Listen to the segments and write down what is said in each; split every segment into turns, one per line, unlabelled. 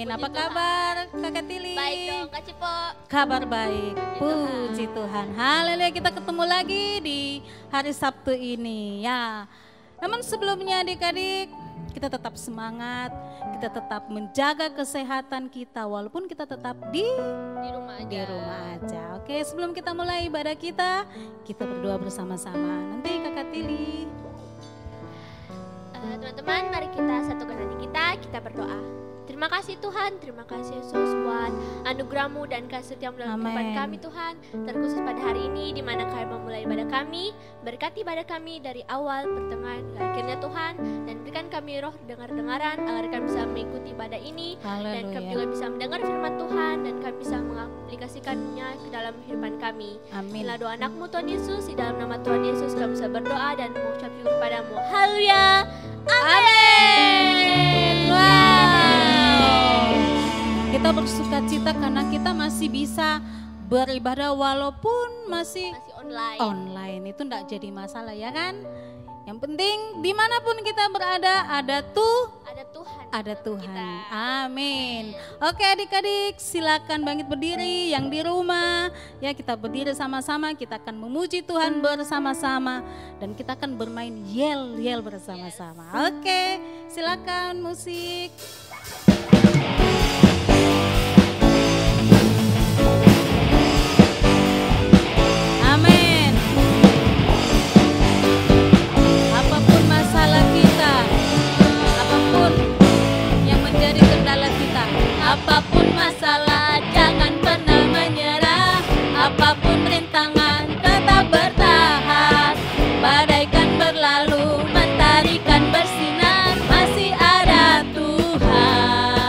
Amin. Apa kabar Kakak Tili?
Baik dong Kak Cipo.
Kabar baik. Puji Tuhan. Haleluya, kita ketemu lagi di hari Sabtu ini ya. Namun sebelumnya adik-adik, kita tetap semangat, kita tetap menjaga kesehatan kita walaupun kita tetap di rumah aja. Oke, sebelum kita mulai ibadah kita berdoa bersama-sama. Nanti Kakak Tili.
Teman-teman, mari kita satukan hati kita berdoa. Terima kasih Tuhan, terima kasih Yesus buat anugerah-Mu dan kasih setiamu dalam kehidupan kami Tuhan. Terkhusus pada hari ini di mana kami memulai ibadah kami, berkati ibadah kami dari awal, pertengahan, hingga akhirnya Tuhan. Dan berikan kami roh dengar-dengaran agar kami bisa mengikuti ibadah ini.
Haleluya.
Dan kami juga bisa mendengar firman Tuhan dan kami bisa mengaplikasikannya ke dalam kehidupan kami.
Amin.
Inilah doa anak-Mu Tuhan Yesus, di dalam nama Tuhan Yesus kami bisa berdoa dan mengucap syukur padamu. Haleluya.
Amin. Wow. Kita bersuka cita karena kita masih bisa beribadah walaupun masih online. Itu enggak jadi masalah ya kan? Yang penting dimanapun kita berada ada Tuhan. Amin. Oke adik-adik, silakan bangkit berdiri yang di rumah. Ya, kita berdiri sama-sama, kita akan memuji Tuhan bersama-sama dan kita akan bermain yel-yel bersama-sama. Oke, silakan musik. Amin. Apapun masalah kita, apapun yang menjadi kendala kita, apapun masalah jangan pernah menyerah. Apapun rintangan tetap bertahan. Badaikan berlalu, mentari kan bersinar, masih ada Tuhan.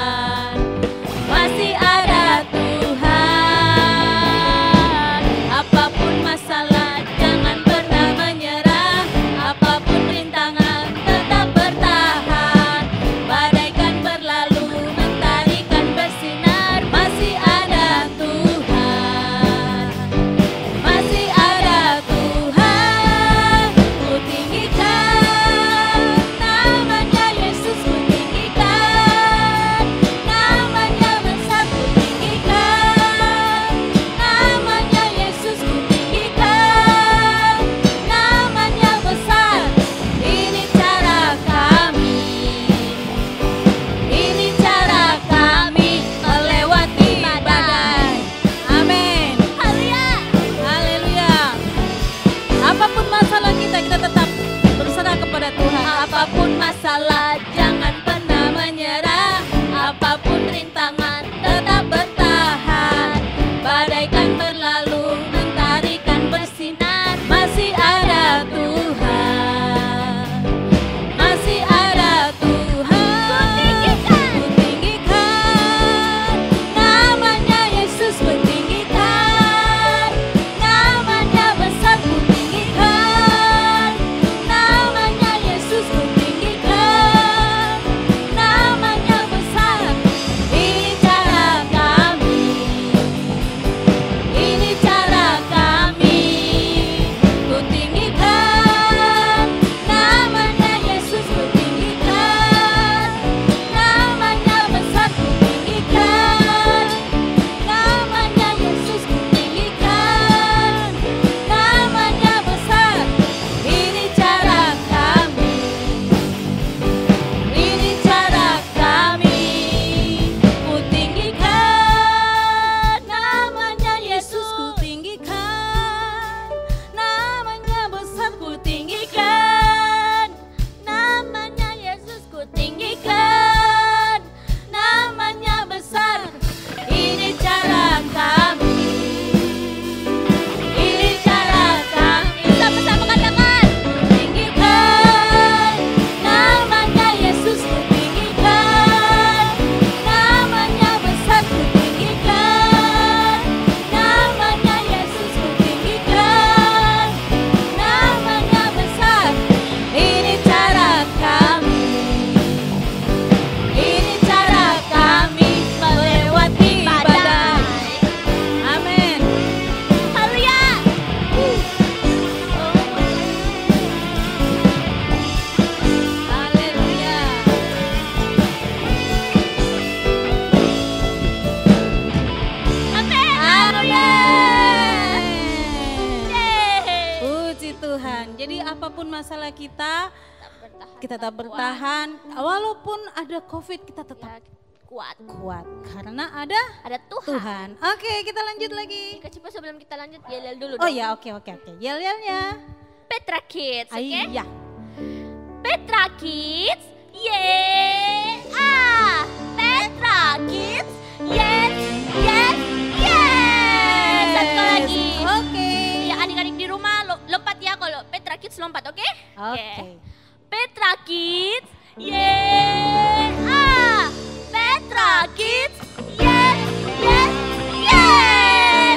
apapun masalah kita tetap bertahan. Walaupun ada COVID kita tetap kuat karena ada Tuhan. Oke, kita lanjut lagi.
Coba sebelum kita lanjut yel-yel dulu.
Oh ya, oke. Yel-yelnya.
Petra Kids, oke?
Iya.
Petra Kids, Petra Kids, yes. Satu lagi.
Oke.
Ya adik-adik di rumah lompat ya kalau Petra Kids lompat, oke?
Oke.
Petra Kids, Petra Kids, yes.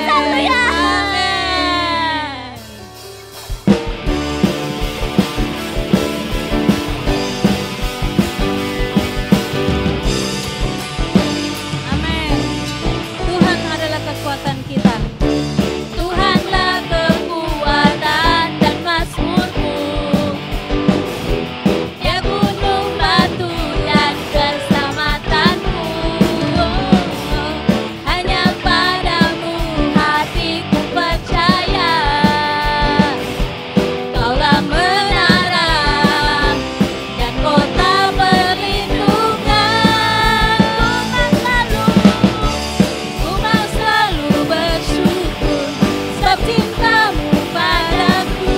Haleluya.
Amin. Tuhan adalah kekuatan kita.
Tuhanlah kekuatan dan mazmurku. Dia gunung batu dan keselamatanku. Hanya padamu hatiku percaya. Kaulah menara dan kota perlindungan. Ku mau selalu bersyukur sebab cintamu padaku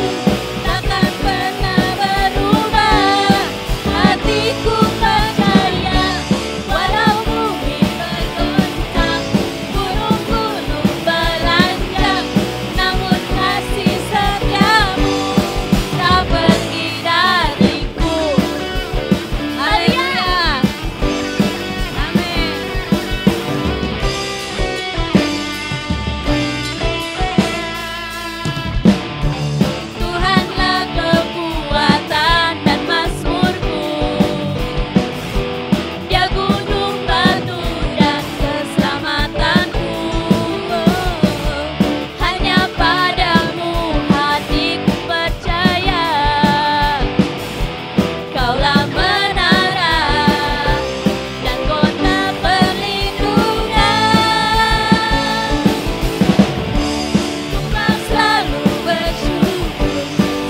takkan pernah berubah. Hatiku percaya walau bumi bergoncang, gunung-gunung beranjak, namun kasih setiamu tak pergi dariku. Haleluya.
Amin.
Tuhanlah kekuatan dan mazmurku. Dia gunung batu dan keselamatanku. Hanya padamu hatiku percaya. Kaulah menara dan kota perlindungan. Ku mau selalu bersyukur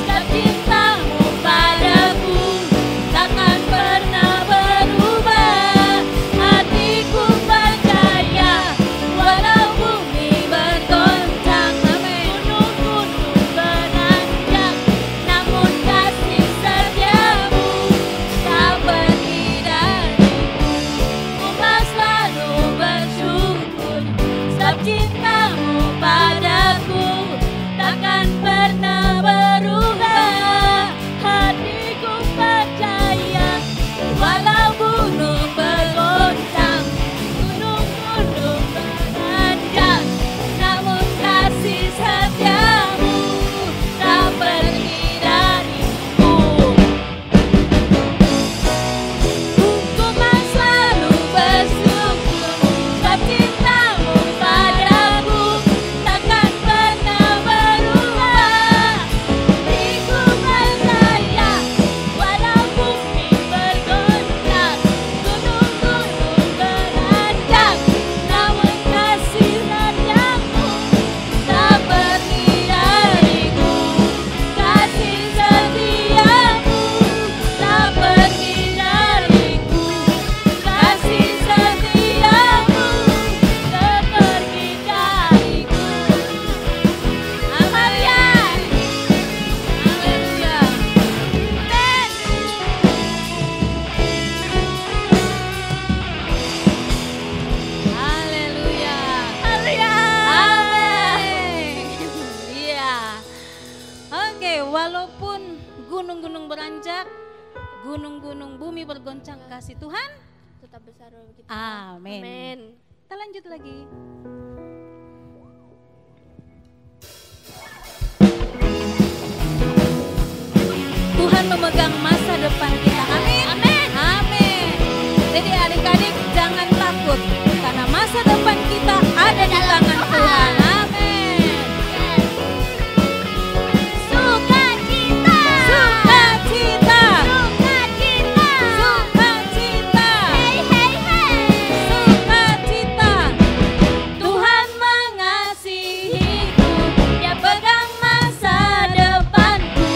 sebab cintamu padaku takkan pernah berubah. Hatiku percaya walau bumi bergoncang, gunung-gunung beranjak, namun kasih setiamu tak pergi dariku. Ku mau selalu bersyukur sebab cintamu padaku takkan pernah berubah. Hatiku percaya walau gunung bergoncang, gunung-gunung beranjak, namun kasih setiamu tak pergi dariku. Ku mau selalu bersyukur sebab cintamu padaku takkan pernah berubah. Hatiku percaya walau bumi bergoncang, gunung-gunung beranjak, namun kasih setiamu tak pergi dariku. Kasih setiamu tak pergi dariku. Kasih setiamu tak pergi dariku. Haleluya.
Haleluya. Haleluya.
Haleluya.
Amin. Iya. Oke, walaupun gunung-gunung beranjak, gunung-gunung bumi bergoncang, kasih Tuhan.
Tetap besar bagi kita.
Amin.
Amin.
Kita lanjut lagi. Tuhan memegang masa depan kita. Amin.
Amin.
Amin. Jadi adik-adik jangan takut karena masa depan kita ada di tangan Tuhan. Amin.
Sukacita.
Sukacita.
Sukacita.
Sukacita.
Hey hey hey.
Sukacita. Tuhan mengasihiku, Dia pegang masa depanku.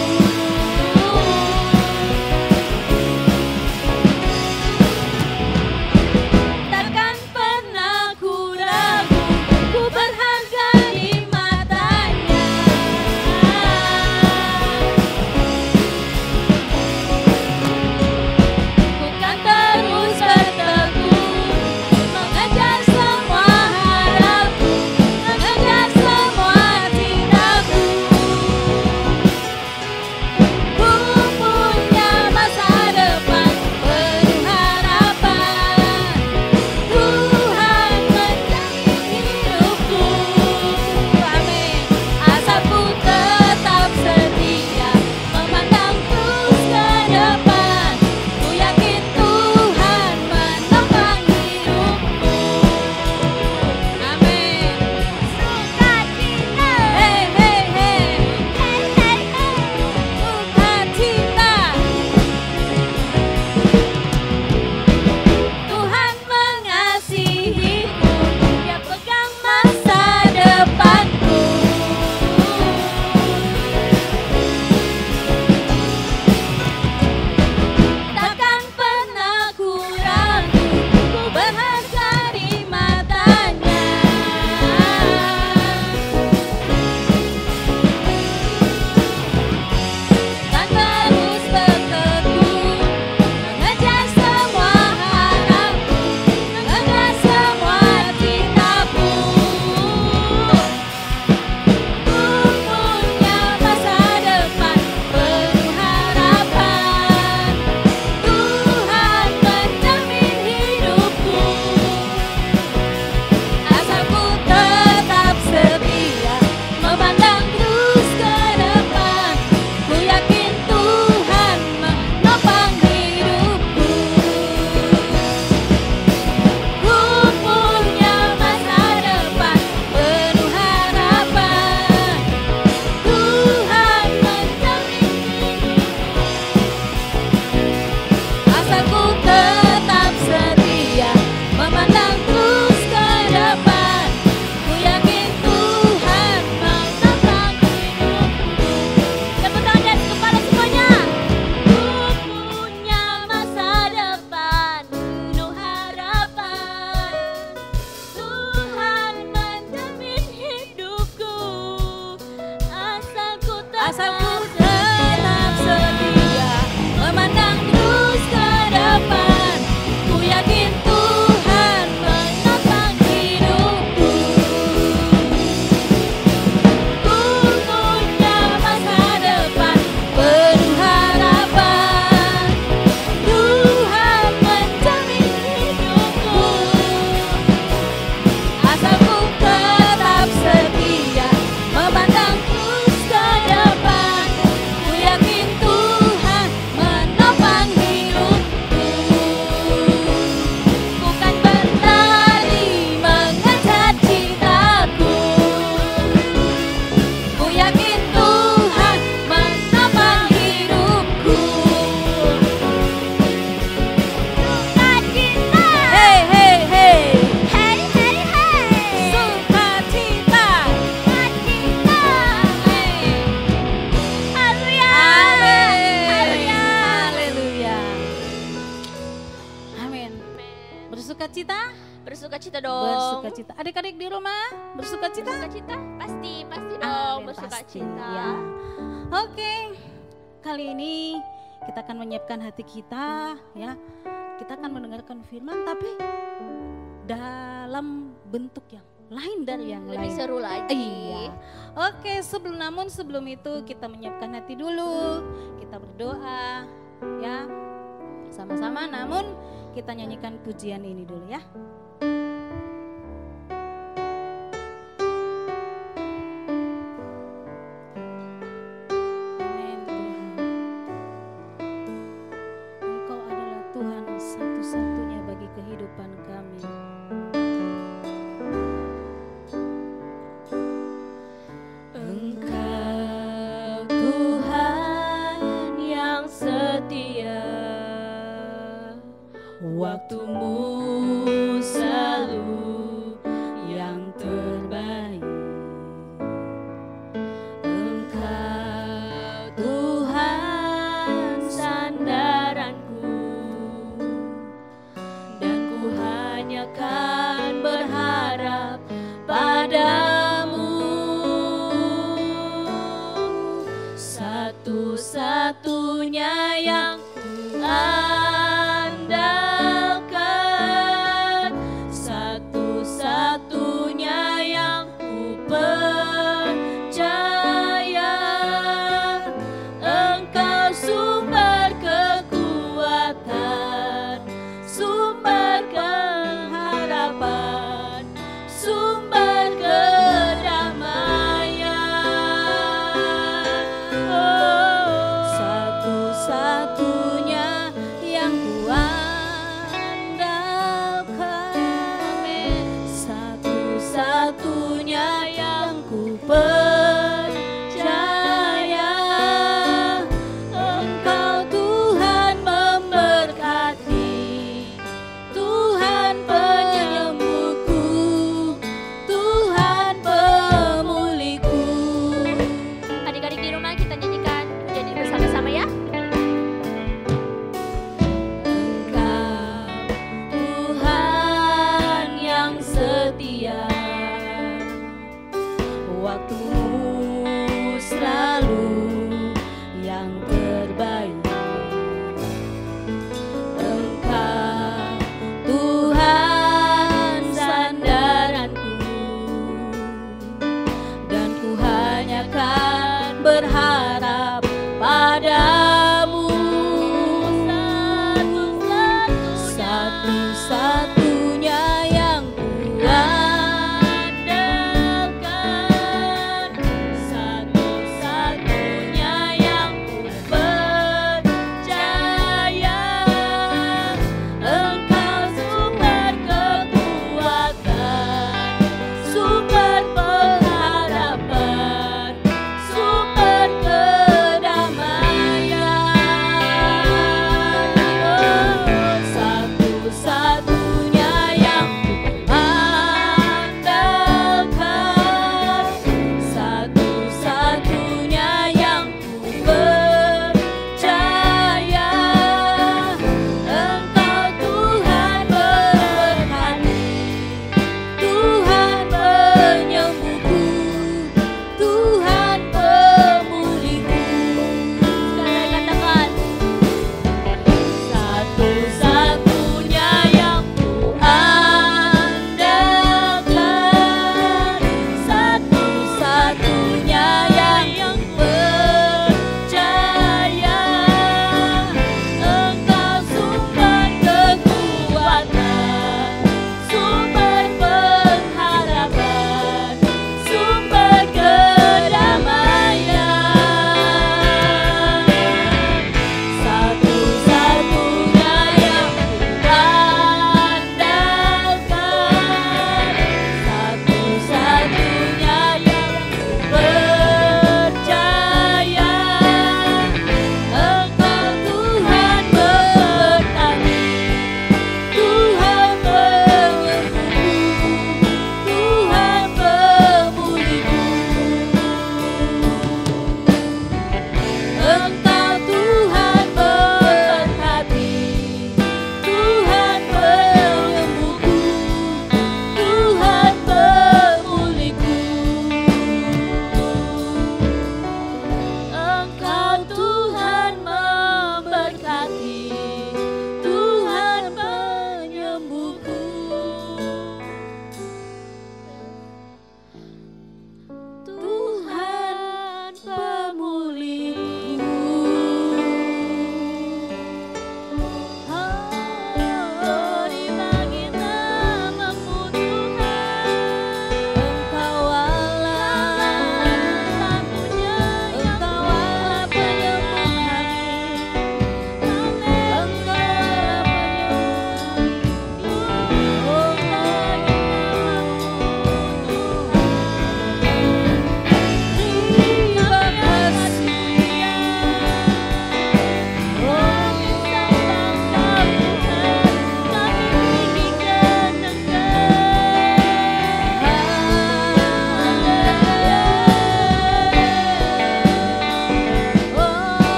asalku tetap setia memandang terus ke depan. Ku yakin Tuhan menopang hidupku. Ku punya masa depan penuh harapan. Tuhan menjamin hidupku. Asalku tetap setia memandang terus ke depan. Ku yakin Tuhan menopang hidupku. Bukan berlari mengejar cintaku. Ku yakin Tuhan menopang hidupku. Sukacita. Hey hey hey. Hey hey hey. Sukacita. Sukacita. Haleluya. Haleluya. Haleluya. Amin. Bersukacita?
Bersukacita dong.
Bersukacita. Adik-adik di rumah bersukacita?
Bersukacita? Pasti dong
Amin,
bersukacita.
pasti, ya. Oke, kali ini kita akan menyiapkan hati kita, ya. Kita akan mendengarkan firman, tapi dalam bentuk yang lain dari yang
Lebih
lain.
seru lagi.
Iya. Oke, sebelum itu kita menyiapkan hati dulu, kita berdoa, ya, sama-sama. Namun kita nyanyikan pujian ini dulu, ya. Amin Tuhan. Engkau adalah Tuhan satu-satunya bagi kehidupan kami. Engkau Tuhan yang setia, waktumu selalu yang terbaik. Engkau Tuhan sandaranku, dan ku hanya kan berharap padamu. Satu-satunya yang ku andalkan, satu-satunya yang ku percaya. Engkau sumber kekuatan, sumber pengharapan, sumber kedamaian. Oh, satu-satunya yang ku andalkan, satu-satunya yang ku percaya. Engkau Tuhan memberkati, Tuhan penyembuhku, Tuhan pemulihku.
Adik-adik di rumah kita nyanyikan pujian ini bersama-sama ya.
Engkau Tuhan yang setia, waktumu selalu yang terbaik. Engkau Tuhan sandaranku, dan ku hanya kan berharap padamu. Satu-satunya yang ku andalkan,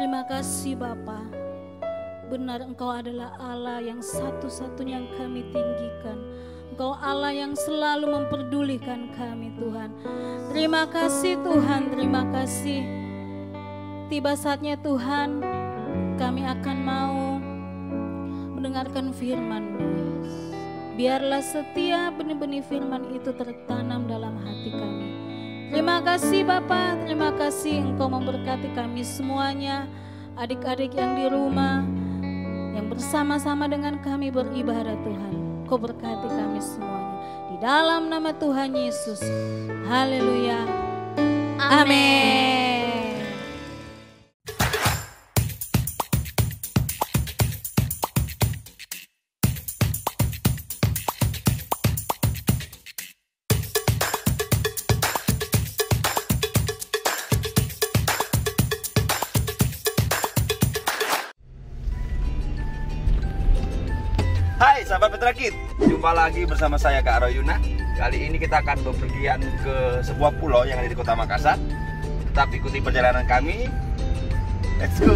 Terima kasih Bapa. Benar Engkau adalah Allah yang satu-satunya yang kami tinggikan. Engkau Allah yang selalu memperdulikan kami Tuhan. Terima kasih Tuhan, terima kasih. Tiba saatnya Tuhan, kami akan mau mendengarkan firman-Mu. Biarlah setiap benih-benih firman itu tertanam dalam hati kami. Terima kasih Bapa, terima kasih Engkau memberkati kami semuanya, adik-adik yang di rumah, yang bersama-sama dengan kami beribadah Tuhan. Engkau berkati kami semuanya. Di dalam nama Tuhan Yesus. Haleluya. Amin.
Hai sahabat Petra Kids, jumpa lagi bersama saya Kak Royuna. Kali ini kita akan bepergian ke sebuah pulau yang ada di Kota Makassar. Tetap ikuti perjalanan kami. Let's go.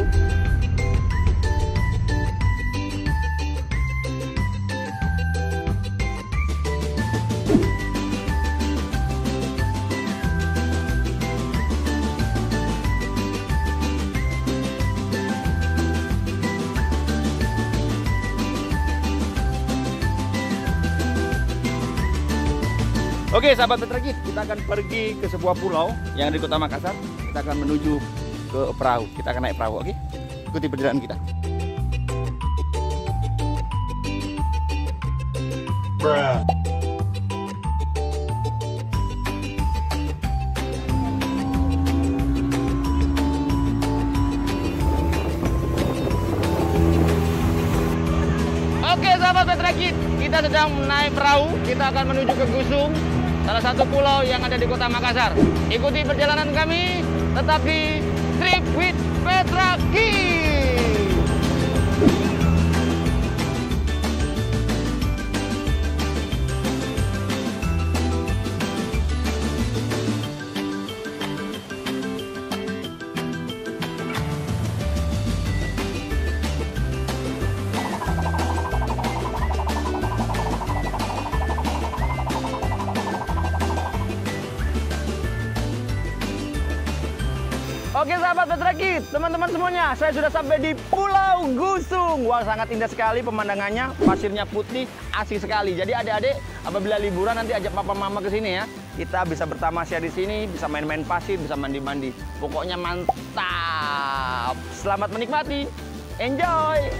Oke sahabat Petra Kids, kita akan pergi ke sebuah pulau yang ada di Kota Makassar. Kita akan menuju ke perahu, kita akan naik perahu, oke? Ikuti perjalanan kita. Oke sahabat Petra Kids, kita sedang naik perahu. Kita akan menuju ke Gusung, salah satu pulau yang ada di Kota Makassar. Ikuti perjalanan kami, tetap di Trip with Petra Kids. Oke sahabat Petra Kids, teman-teman semuanya, saya sudah sampai di Pulau Gusung. Wah, sangat indah sekali pemandangannya, pasirnya putih, asik sekali. Jadi adik-adik, apabila liburan nanti ajak papa mama ke sini ya. Kita bisa bertamasya di sini, bisa main-main pasir, bisa mandi-mandi. Pokoknya mantap. Selamat menikmati. Enjoy.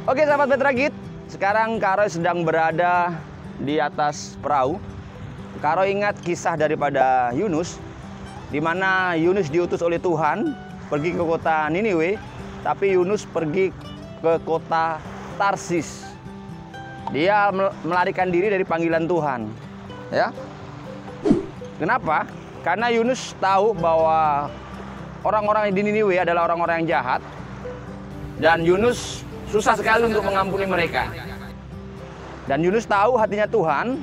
Oke sahabat Petra Kids, sekarang Kak Roy sedang berada di atas perahu. Kak Roy ingat kisah daripada Yunus, di mana Yunus diutus oleh Tuhan pergi ke kota Niniwe, tapi Yunus pergi ke kota Tarsis. Dia melarikan diri dari panggilan Tuhan. Ya. Kenapa? Karena Yunus tahu bahwa orang-orang di Niniwe adalah orang-orang yang jahat, dan Yunus susah sekali untuk mengampuni mereka. Dan Yunus tahu hatinya Tuhan,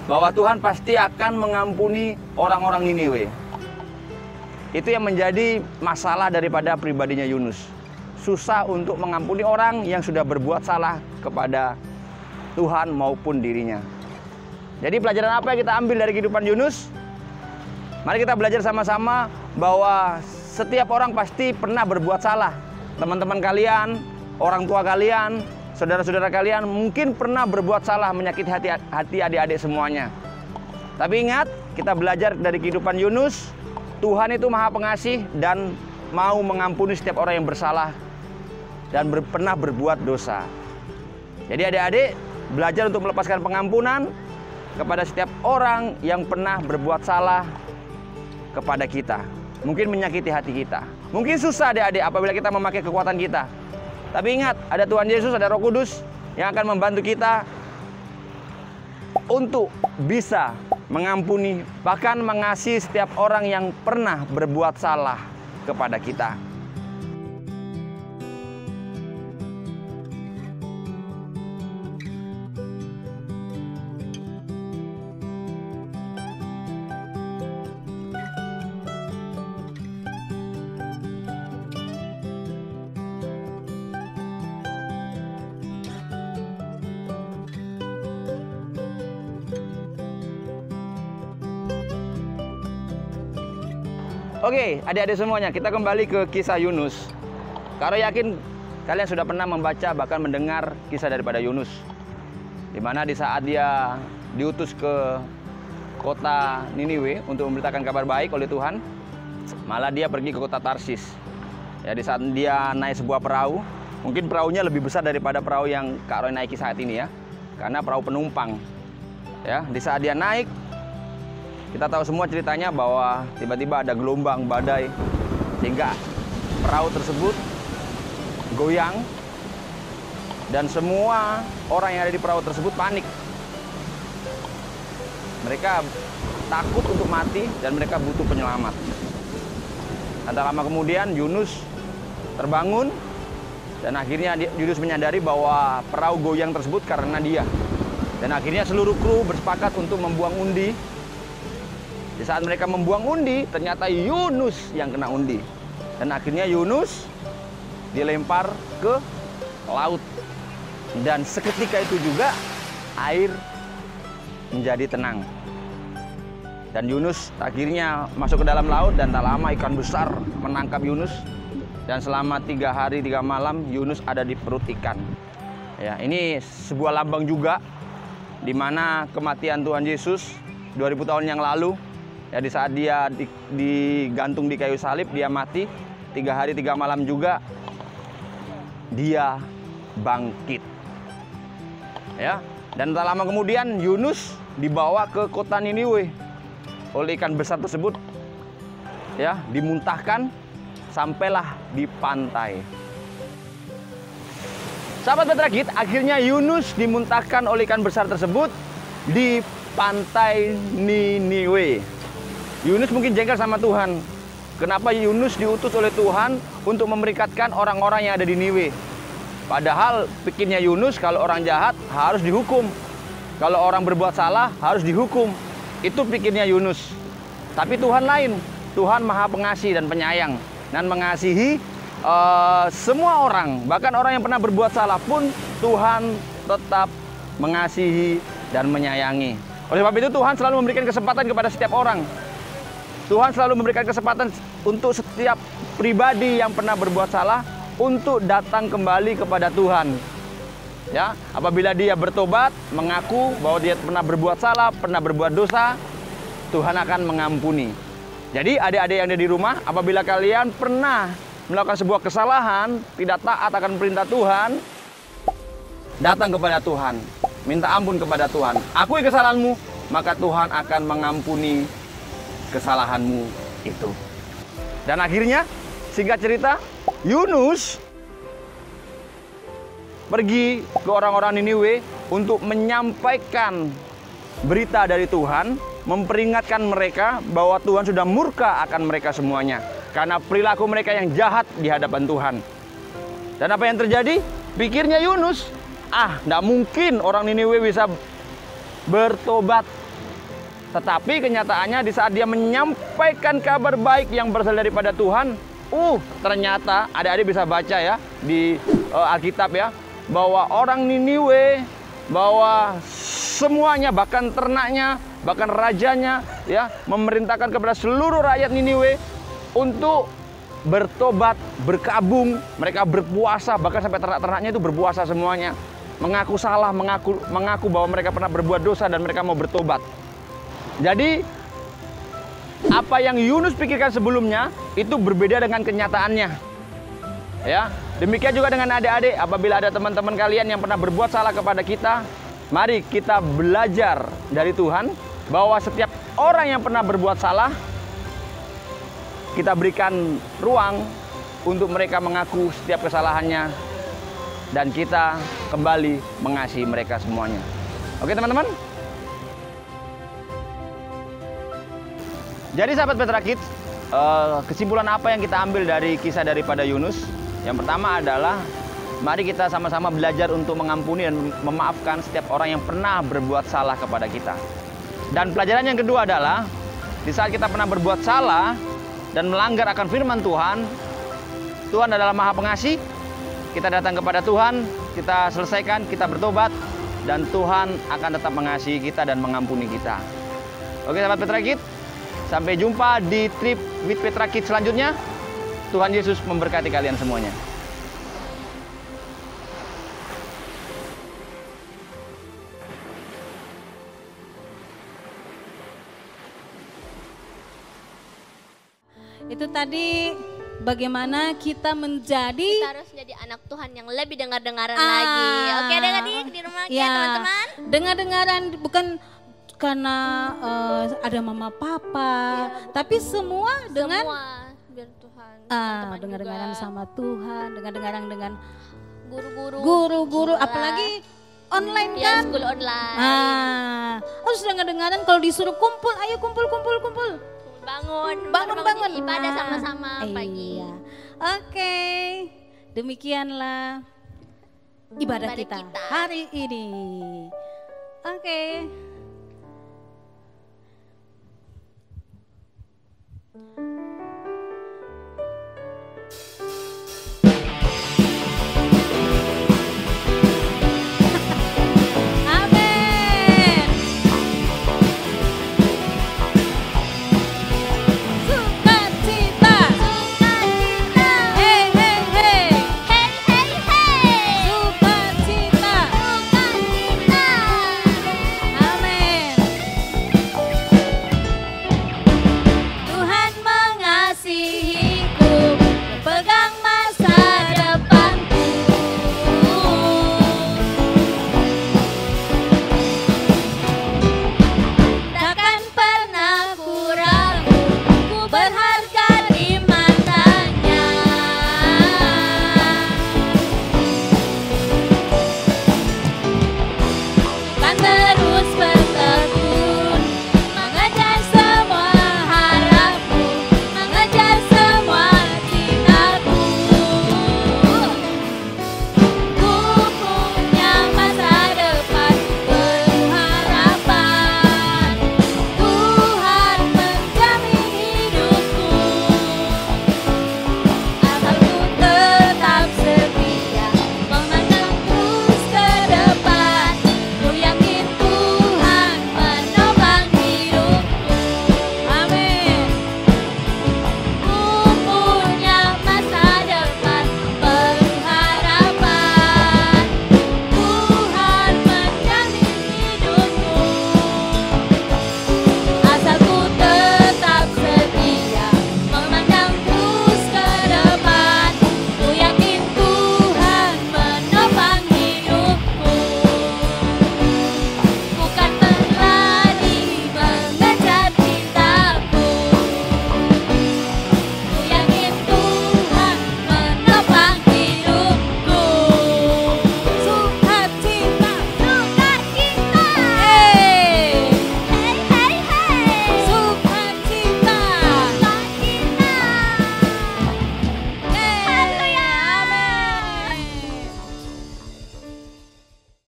bahwa Tuhan pasti akan mengampuni orang-orang Niniwe. Itu yang menjadi masalah daripada pribadinya Yunus. Susah untuk mengampuni orang yang sudah berbuat salah kepada Tuhan maupun dirinya. Jadi pelajaran apa yang kita ambil dari kehidupan Yunus? Mari kita belajar sama-sama bahwa setiap orang pasti pernah berbuat salah. Teman-teman kalian, orang tua kalian, saudara-saudara kalian mungkin pernah berbuat salah, menyakiti hati adik-adik semuanya. Tapi ingat, kita belajar dari kehidupan Yunus, Tuhan itu Maha Pengasih dan mau mengampuni setiap orang yang bersalah dan pernah berbuat dosa. Jadi adik-adik, belajar untuk melepaskan pengampunan kepada setiap orang yang pernah berbuat salah kepada kita. Mungkin menyakiti hati kita. Mungkin susah adik-adik apabila kita memakai kekuatan kita. Tapi ingat, ada Tuhan Yesus, ada Roh Kudus yang akan membantu kita untuk bisa mengampuni, bahkan mengasihi setiap orang yang pernah berbuat salah kepada kita. Oke, adik-adik semuanya, kita kembali ke kisah Yunus. Karo yakin kalian sudah pernah membaca bahkan mendengar kisah daripada Yunus, di mana di saat dia diutus ke kota Niniwe untuk memberitakan kabar baik oleh Tuhan, malah dia pergi ke kota Tarsis. Ya, di saat dia naik sebuah perahu, mungkin perahunya lebih besar daripada perahu yang Kak Roy naiki saat ini ya, karena perahu penumpang. Ya, di saat dia naik, kita tahu semua ceritanya bahwa tiba-tiba ada gelombang badai sehingga perahu tersebut goyang dan semua orang yang ada di perahu tersebut panik. Mereka takut untuk mati dan mereka butuh penyelamat. Dan tak lama kemudian Yunus terbangun dan akhirnya Yunus menyadari bahwa perahu goyang tersebut karena dia. Dan akhirnya seluruh kru bersepakat untuk membuang undi. Di saat mereka membuang undi, ternyata Yunus yang kena undi. Dan akhirnya Yunus dilempar ke laut. Dan seketika itu juga air menjadi tenang. Dan Yunus akhirnya masuk ke dalam laut dan tak lama ikan besar menangkap Yunus. Dan selama 3 hari 3 malam Yunus ada di perut ikan. Ya, ini sebuah lambang juga di mana kematian Tuhan Yesus 2000 tahun yang lalu. Ya, di saat dia digantung di kayu salib, dia mati. 3 hari 3 malam juga dia bangkit. Ya, dan tak lama kemudian Yunus dibawa ke kota Niniwe oleh ikan besar tersebut. Ya, dimuntahkan sampailah di pantai. Sahabat Betragit, akhirnya Yunus dimuntahkan oleh ikan besar tersebut di pantai Niniwe. Yunus mungkin jengkel sama Tuhan. Kenapa Yunus diutus oleh Tuhan untuk memerikatkan orang-orang yang ada di Niniwe? Padahal pikirnya Yunus, kalau orang jahat harus dihukum. Kalau orang berbuat salah harus dihukum. Itu pikirnya Yunus. Tapi Tuhan lain. Tuhan Maha Pengasih dan Penyayang. Dan mengasihi semua orang. Bahkan orang yang pernah berbuat salah pun Tuhan tetap mengasihi dan menyayangi. Oleh sebab itu Tuhan selalu memberikan kesempatan kepada setiap orang. Tuhan selalu memberikan kesempatan untuk setiap pribadi yang pernah berbuat salah untuk datang kembali kepada Tuhan. Ya, apabila dia bertobat, mengaku bahwa dia pernah berbuat salah, pernah berbuat dosa, Tuhan akan mengampuni. Jadi adik-adik yang ada di rumah, apabila kalian pernah melakukan sebuah kesalahan, tidak taat akan perintah Tuhan, datang kepada Tuhan, minta ampun kepada Tuhan. Akui kesalahanmu, maka Tuhan akan mengampuni kesalahanmu itu. Dan akhirnya, singkat cerita, Yunus pergi ke orang-orang Niniwe untuk menyampaikan berita dari Tuhan, memperingatkan mereka bahwa Tuhan sudah murka akan mereka semuanya karena perilaku mereka yang jahat di hadapan Tuhan. Dan apa yang terjadi? Pikirnya Yunus, tidak mungkin orang Niniwe bisa bertobat. Tetapi kenyataannya di saat dia menyampaikan kabar baik yang berasal daripada Tuhan, ternyata adik-adik bisa baca ya di Alkitab ya, bahwa orang Niniwe, bahwa semuanya, bahkan ternaknya, bahkan rajanya ya, memerintahkan kepada seluruh rakyat Niniwe untuk bertobat, berkabung, mereka berpuasa, bahkan sampai ternak-ternaknya itu berpuasa semuanya, mengaku salah, mengaku bahwa mereka pernah berbuat dosa dan mereka mau bertobat. Jadi apa yang Yunus pikirkan sebelumnya itu berbeda dengan kenyataannya. Ya, demikian juga dengan adik-adik. Apabila ada teman-teman kalian yang pernah berbuat salah kepada kita, Mari kita belajar dari Tuhan bahwa setiap orang yang pernah berbuat salah, kita berikan ruang untuk mereka mengaku setiap kesalahannya dan kita kembali mengasihi mereka semuanya. Oke teman-teman? Jadi sahabat Petra Kids, kesimpulan apa yang kita ambil dari kisah daripada Yunus? Yang pertama adalah mari kita sama-sama belajar untuk mengampuni dan memaafkan setiap orang yang pernah berbuat salah kepada kita. Dan pelajaran yang kedua adalah di saat kita pernah berbuat salah dan melanggar akan firman Tuhan, Tuhan adalah Maha Pengasih. Kita datang kepada Tuhan, kita selesaikan, kita bertobat, dan Tuhan akan tetap mengasihi kita dan mengampuni kita. Oke sahabat Petra Kids, sampai jumpa di trip with Petra Kids selanjutnya. Tuhan Yesus memberkati kalian semuanya.
Itu tadi bagaimana kita
harus menjadi anak Tuhan yang lebih dengar-dengaran lagi. Oke adik-adik di rumah ya teman-teman.
Dengar-dengaran bukan karena ada mama papa, tapi semua dengan
biar Tuhan.
Dengar-dengaran sama Tuhan, dengar-dengaran dengan
guru-guru,
apalagi online
ya,
kan?
School online.
Harus dengar-dengaran kalau disuruh kumpul, ayo kumpul.
Bangun. Ibadah sama-sama pagi.
Iya. Oke, demikianlah ibadah kita hari ini. Oke.